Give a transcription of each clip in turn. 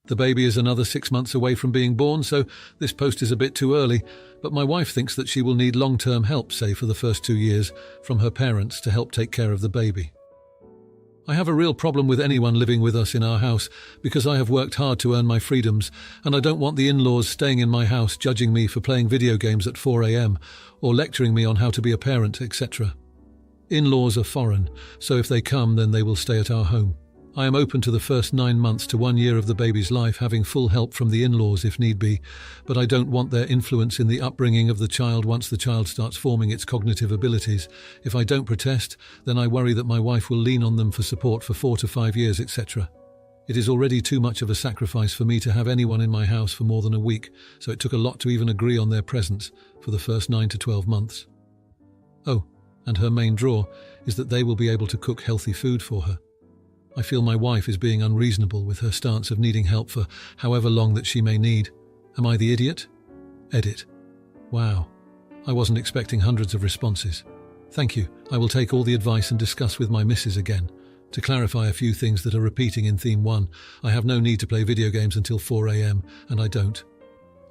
The baby is another 6 months away from being born, so this post is a bit too early, but my wife thinks that she will need long-term help, say for the first 2 years, from her parents to help take care of the baby. I have a real problem with anyone living with us in our house because I have worked hard to earn my freedoms, and I don't want the in-laws staying in my house judging me for playing video games at 4 a.m. or lecturing me on how to be a parent, etc. In-laws are foreign, so if they come, then they will stay at our home. I am open to the first 9 months to 1 year of the baby's life having full help from the in-laws if need be, but I don't want their influence in the upbringing of the child once the child starts forming its cognitive abilities. If I don't protest, then I worry that my wife will lean on them for support for 4 to 5 years, etc. It is already too much of a sacrifice for me to have anyone in my house for more than a week, so it took a lot to even agree on their presence for the first 9 to 12 months. Oh, and her main draw is that they will be able to cook healthy food for her. I feel my wife is being unreasonable with her stance of needing help for however long that she may need. Am I the idiot? Edit. Wow. I wasn't expecting hundreds of responses. Thank you. I will take all the advice and discuss with my missus again. To clarify a few things that are repeating in Theme 1, I have no need to play video games until 4 a.m, and I don't.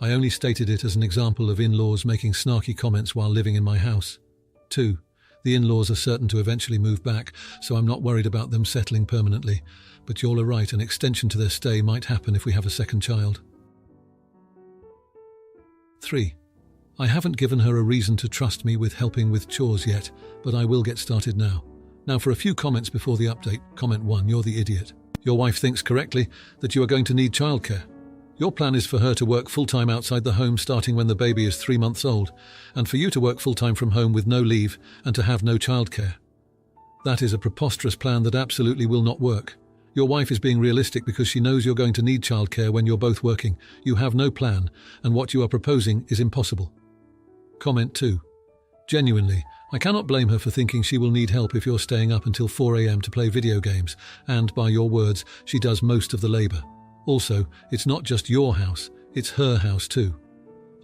I only stated it as an example of in-laws making snarky comments while living in my house. 2. The in-laws are certain to eventually move back, so I'm not worried about them settling permanently. But you're right, an extension to their stay might happen if we have a second child. 3. I haven't given her a reason to trust me with helping with chores yet, but I will get started now. Now for a few comments before the update. Comment 1, you're the idiot. Your wife thinks correctly that you are going to need childcare. Your plan is for her to work full-time outside the home starting when the baby is 3 months old, and for you to work full-time from home with no leave and to have no childcare. That is a preposterous plan that absolutely will not work. Your wife is being realistic because she knows you're going to need childcare when you're both working. You have no plan, and what you are proposing is impossible. Comment 2. Genuinely, I cannot blame her for thinking she will need help if you're staying up until 4 a.m. to play video games, and, by your words, she does most of the labour. Also, it's not just your house, it's her house too.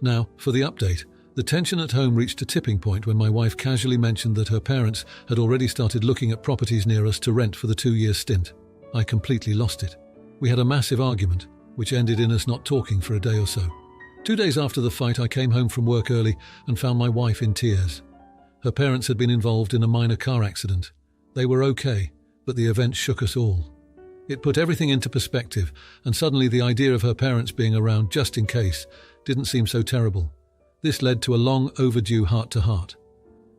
Now, for the update. The tension at home reached a tipping point when my wife casually mentioned that her parents had already started looking at properties near us to rent for the 2-year stint. I completely lost it. We had a massive argument, which ended in us not talking for a day or so. 2 days after the fight, I came home from work early and found my wife in tears. Her parents had been involved in a minor car accident. They were okay, but the event shook us all. It put everything into perspective, and suddenly the idea of her parents being around just in case didn't seem so terrible. This led to a long overdue heart-to-heart.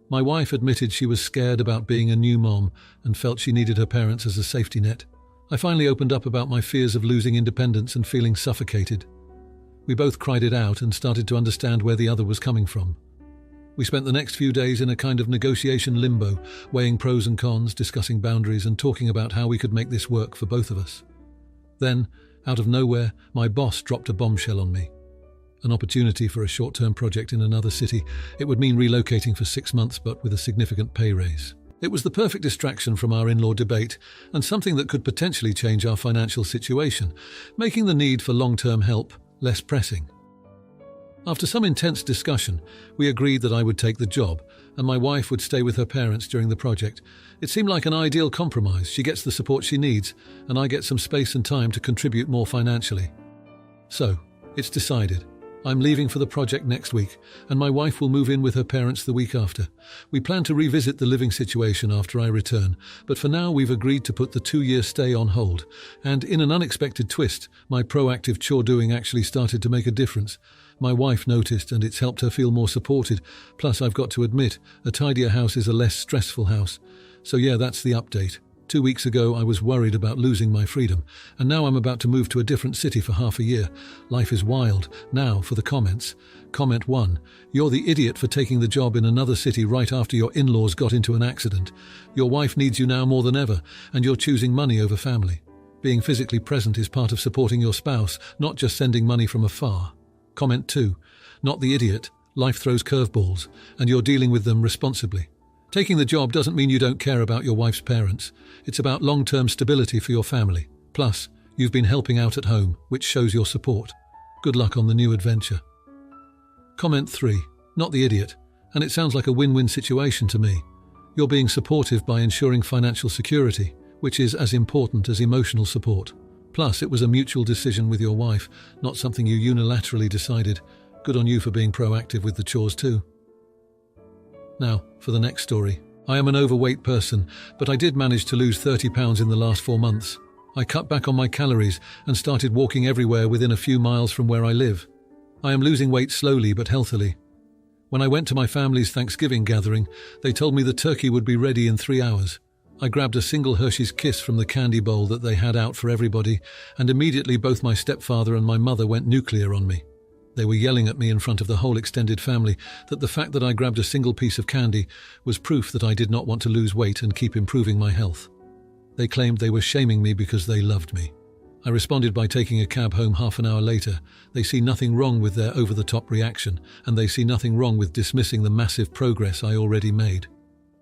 My wife admitted she was scared about being a new mom and felt she needed her parents as a safety net. I finally opened up about my fears of losing independence and feeling suffocated. We both cried it out and started to understand where the other was coming from. We spent the next few days in a kind of negotiation limbo, weighing pros and cons, discussing boundaries, and talking about how we could make this work for both of us. Then, out of nowhere, my boss dropped a bombshell on me. An opportunity for a short-term project in another city. It would mean relocating for 6 months, but with a significant pay raise. It was the perfect distraction from our in-law debate, and something that could potentially change our financial situation, making the need for long-term help less pressing. After some intense discussion, we agreed that I would take the job, and my wife would stay with her parents during the project. It seemed like an ideal compromise. She gets the support she needs, and I get some space and time to contribute more financially. So, it's decided. I'm leaving for the project next week, and my wife will move in with her parents the week after. We plan to revisit the living situation after I return, but for now we've agreed to put the 2-year stay on hold. And in an unexpected twist, my proactive chore-doing actually started to make a difference. My wife noticed, and it's helped her feel more supported. Plus, I've got to admit, a tidier house is a less stressful house. So yeah, that's the update. 2 weeks ago, I was worried about losing my freedom, and now I'm about to move to a different city for half a year. Life is wild. Now, for the comments. Comment 1. You're the idiot for taking the job in another city right after your in-laws got into an accident. Your wife needs you now more than ever, and you're choosing money over family. Being physically present is part of supporting your spouse, not just sending money from afar. Comment 2. Not the idiot. Life throws curveballs, and you're dealing with them responsibly. Taking the job doesn't mean you don't care about your wife's parents. It's about long-term stability for your family. Plus, you've been helping out at home, which shows your support. Good luck on the new adventure. Comment 3. Not the idiot. And it sounds like a win-win situation to me. You're being supportive by ensuring financial security, which is as important as emotional support. Plus, it was a mutual decision with your wife, not something you unilaterally decided. Good on you for being proactive with the chores too. Now, for the next story. I am an overweight person, but I did manage to lose 30 pounds in the last 4 months. I cut back on my calories and started walking everywhere within a few miles from where I live. I am losing weight slowly but healthily. When I went to my family's Thanksgiving gathering, they told me the turkey would be ready in 3 hours. I grabbed a single Hershey's Kiss from the candy bowl that they had out for everybody, and immediately both my stepfather and my mother went nuclear on me. They were yelling at me in front of the whole extended family that the fact that I grabbed a single piece of candy was proof that I did not want to lose weight and keep improving my health. They claimed they were shaming me because they loved me. I responded by taking a cab home half an hour later. They see nothing wrong with their over-the-top reaction, and they see nothing wrong with dismissing the massive progress I already made.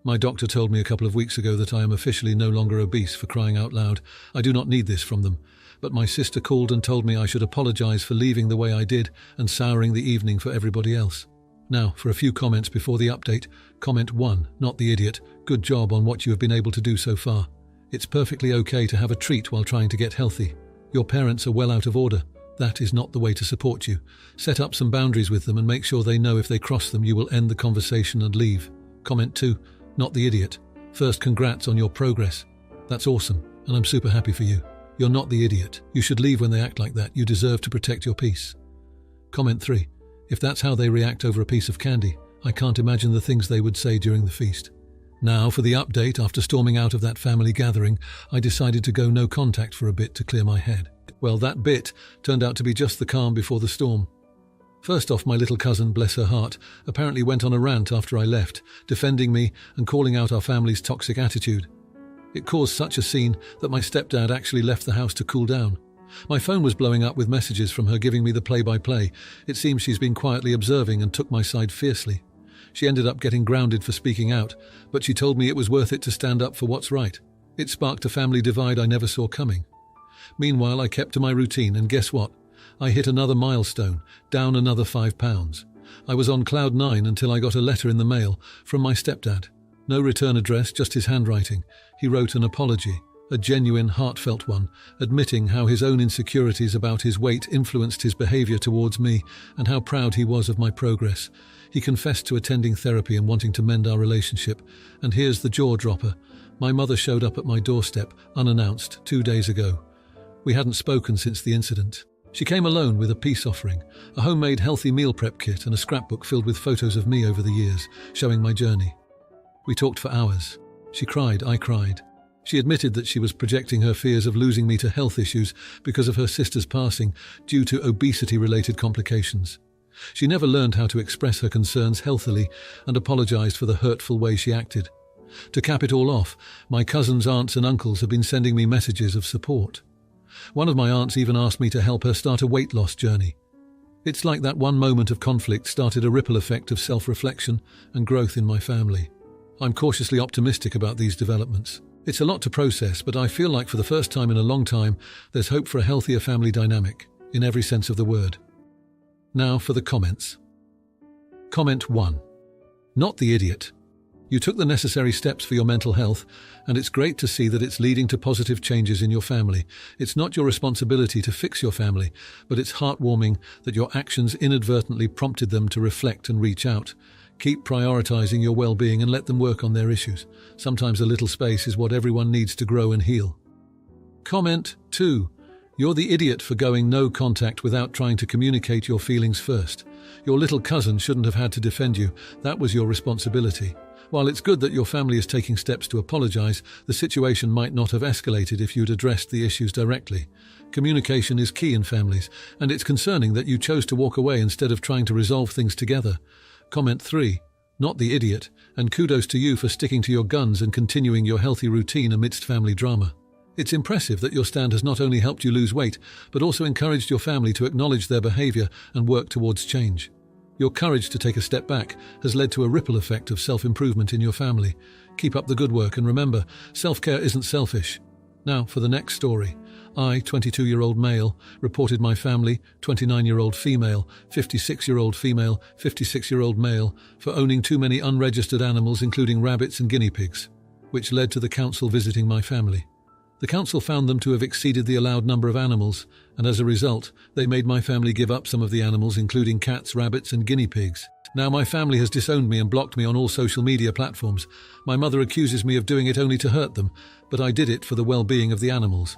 My doctor told me a couple of weeks ago that I am officially no longer obese, for crying out loud. I do not need this from them. But my sister called and told me I should apologize for leaving the way I did and souring the evening for everybody else. Now, for a few comments before the update. Comment 1, not the idiot. Good job on what you have been able to do so far. It's perfectly okay to have a treat while trying to get healthy. Your parents are well out of order. That is not the way to support you. Set up some boundaries with them and make sure they know if they cross them you will end the conversation and leave. Comment 2, not the idiot. First, congrats on your progress. That's awesome, and I'm super happy for you. You're not the idiot. You should leave when they act like that. You deserve to protect your peace. Comment 3. If that's how they react over a piece of candy, I can't imagine the things they would say during the feast. Now for the update. After storming out of that family gathering, I decided to go no contact for a bit to clear my head. Well, that bit turned out to be just the calm before the storm. First off, my little cousin, bless her heart, apparently went on a rant after I left, defending me and calling out our family's toxic attitude. It caused such a scene that my stepdad actually left the house to cool down. My phone was blowing up with messages from her giving me the play-by-play. It seems she's been quietly observing and took my side fiercely. She ended up getting grounded for speaking out, but she told me it was worth it to stand up for what's right. It sparked a family divide I never saw coming. Meanwhile, I kept to my routine, and guess what? I hit another milestone, down another 5 pounds. I was on cloud 9 until I got a letter in the mail from my stepdad. No return address, just his handwriting. He wrote an apology, a genuine, heartfelt one, admitting how his own insecurities about his weight influenced his behavior towards me and how proud he was of my progress. He confessed to attending therapy and wanting to mend our relationship. And here's the jaw-dropper. My mother showed up at my doorstep, unannounced, 2 days ago. We hadn't spoken since the incident. She came alone with a peace offering, a homemade healthy meal prep kit and a scrapbook filled with photos of me over the years, showing my journey. We talked for hours. She cried, I cried. She admitted that she was projecting her fears of losing me to health issues because of her sister's passing due to obesity-related complications. She never learned how to express her concerns healthily and apologized for the hurtful way she acted. To cap it all off, my cousins, aunts and uncles have been sending me messages of support. One of my aunts even asked me to help her start a weight loss journey. It's like that one moment of conflict started a ripple effect of self-reflection and growth in my family. I'm cautiously optimistic about these developments. It's a lot to process, but I feel like for the first time in a long time, there's hope for a healthier family dynamic, in every sense of the word. Now for the comments. Comment 1. Not the idiot. You took the necessary steps for your mental health, and it's great to see that it's leading to positive changes in your family. It's not your responsibility to fix your family, but it's heartwarming that your actions inadvertently prompted them to reflect and reach out. Keep prioritizing your well-being and let them work on their issues. Sometimes a little space is what everyone needs to grow and heal. Comment 2. You're the idiot for going no contact without trying to communicate your feelings first. Your little cousin shouldn't have had to defend you. That was your responsibility. While it's good that your family is taking steps to apologize, the situation might not have escalated if you'd addressed the issues directly. Communication is key in families, and it's concerning that you chose to walk away instead of trying to resolve things together. Comment 3. Not the idiot, and kudos to you for sticking to your guns and continuing your healthy routine amidst family drama. It's impressive that your stand has not only helped you lose weight, but also encouraged your family to acknowledge their behavior and work towards change. Your courage to take a step back has led to a ripple effect of self-improvement in your family. Keep up the good work, and remember, self-care isn't selfish. Now for the next story. I, 22-year-old male, reported my family, 29-year-old female, 56-year-old female, 56-year-old male, for owning too many unregistered animals including rabbits and guinea pigs, which led to the council visiting my family. The council found them to have exceeded the allowed number of animals, and as a result, they made my family give up some of the animals, including cats, rabbits, and guinea pigs. Now my family has disowned me and blocked me on all social media platforms. My mother accuses me of doing it only to hurt them, but I did it for the well-being of the animals.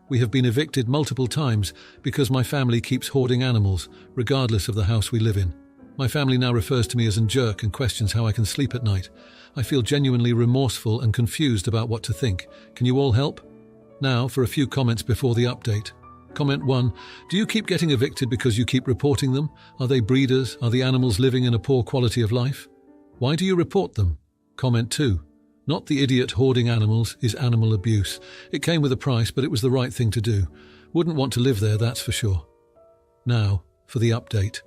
We have been evicted multiple times because my family keeps hoarding animals, regardless of the house we live in. My family now refers to me as a jerk and questions how I can sleep at night. I feel genuinely remorseful and confused about what to think. Can you all help? Now, for a few comments before the update. Comment 1. Do you keep getting evicted because you keep reporting them? Are they breeders? Are the animals living in a poor quality of life? Why do you report them? Comment 2. Not the idiot hoarding animals is animal abuse. It came with a price, but it was the right thing to do. Wouldn't want to live there, that's for sure. Now, for the update.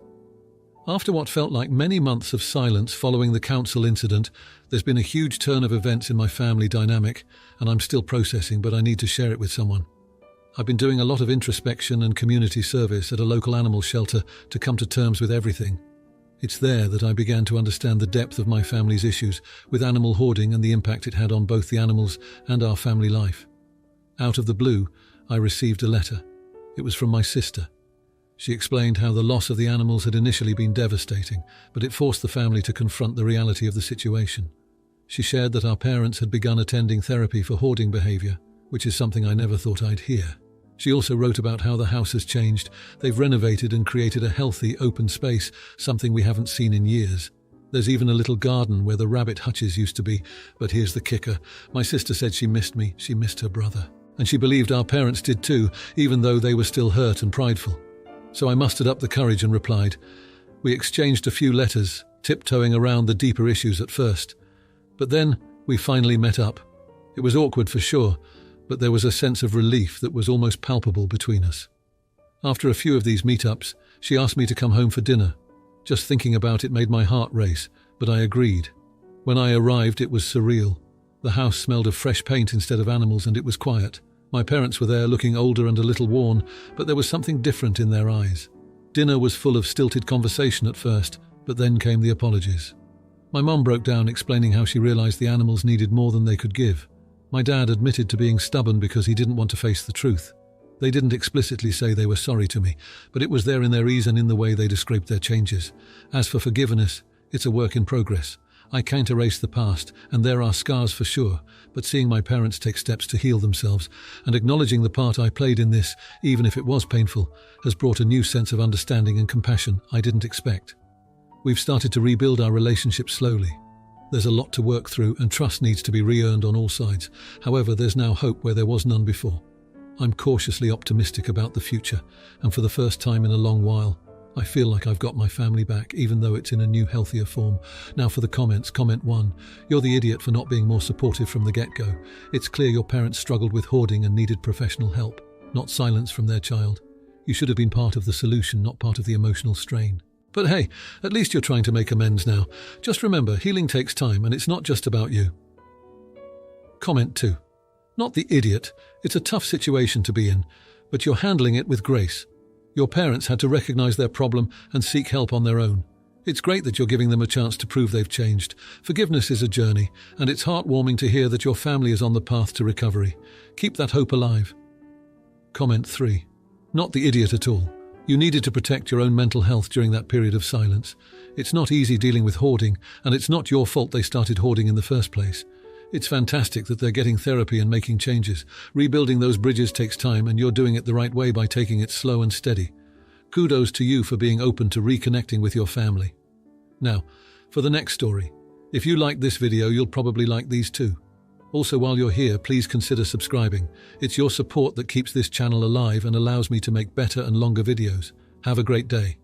After what felt like many months of silence following the council incident, there's been a huge turn of events in my family dynamic, and I'm still processing, but I need to share it with someone. I've been doing a lot of introspection and community service at a local animal shelter to come to terms with everything. It's there that I began to understand the depth of my family's issues with animal hoarding and the impact it had on both the animals and our family life. Out of the blue, I received a letter. It was from my sister. She explained how the loss of the animals had initially been devastating, but it forced the family to confront the reality of the situation. She shared that our parents had begun attending therapy for hoarding behavior, which is something I never thought I'd hear. She also wrote about how the house has changed. They've renovated and created a healthy, open space, something we haven't seen in years. There's even a little garden where the rabbit hutches used to be. But here's the kicker. My sister said she missed me, she missed her brother. And she believed our parents did too, even though they were still hurt and prideful. So I mustered up the courage and replied. We exchanged a few letters, tiptoeing around the deeper issues at first. But then we finally met up. It was awkward for sure, but there was a sense of relief that was almost palpable between us. After a few of these meetups, she asked me to come home for dinner. Just thinking about it made my heart race, but I agreed. When I arrived, it was surreal. The house smelled of fresh paint instead of animals, and it was quiet. My parents were there, looking older and a little worn, but there was something different in their eyes. Dinner was full of stilted conversation at first, but then came the apologies. My mum broke down, explaining how she realized the animals needed more than they could give. My dad admitted to being stubborn because he didn't want to face the truth. They didn't explicitly say they were sorry to me, but it was there in their ease and in the way they described their changes. As for forgiveness, it's a work in progress. I can't erase the past, and there are scars for sure, but seeing my parents take steps to heal themselves and acknowledging the part I played in this, even if it was painful, has brought a new sense of understanding and compassion I didn't expect. We've started to rebuild our relationship slowly. There's a lot to work through, and trust needs to be re-earned on all sides. However, there's now hope where there was none before. I'm cautiously optimistic about the future, and for the first time in a long while, I feel like I've got my family back, even though it's in a new, healthier form. Now for the comments. Comment 1. You're the idiot for not being more supportive from the get-go. It's clear your parents struggled with hoarding and needed professional help, not silence from their child. You should have been part of the solution, not part of the emotional strain. But hey, at least you're trying to make amends now. Just remember, healing takes time, and it's not just about you. Comment 2. Not the idiot. It's a tough situation to be in, but you're handling it with grace. Your parents had to recognize their problem and seek help on their own. It's great that you're giving them a chance to prove they've changed. Forgiveness is a journey, and it's heartwarming to hear that your family is on the path to recovery. Keep that hope alive. Comment 3. Not the idiot at all. You needed to protect your own mental health during that period of silence. It's not easy dealing with hoarding, and it's not your fault they started hoarding in the first place. It's fantastic that they're getting therapy and making changes. Rebuilding those bridges takes time, and you're doing it the right way by taking it slow and steady. Kudos to you for being open to reconnecting with your family. Now, for the next story. If you liked this video, you'll probably like these too. Also, while you're here, please consider subscribing. It's your support that keeps this channel alive and allows me to make better and longer videos. Have a great day.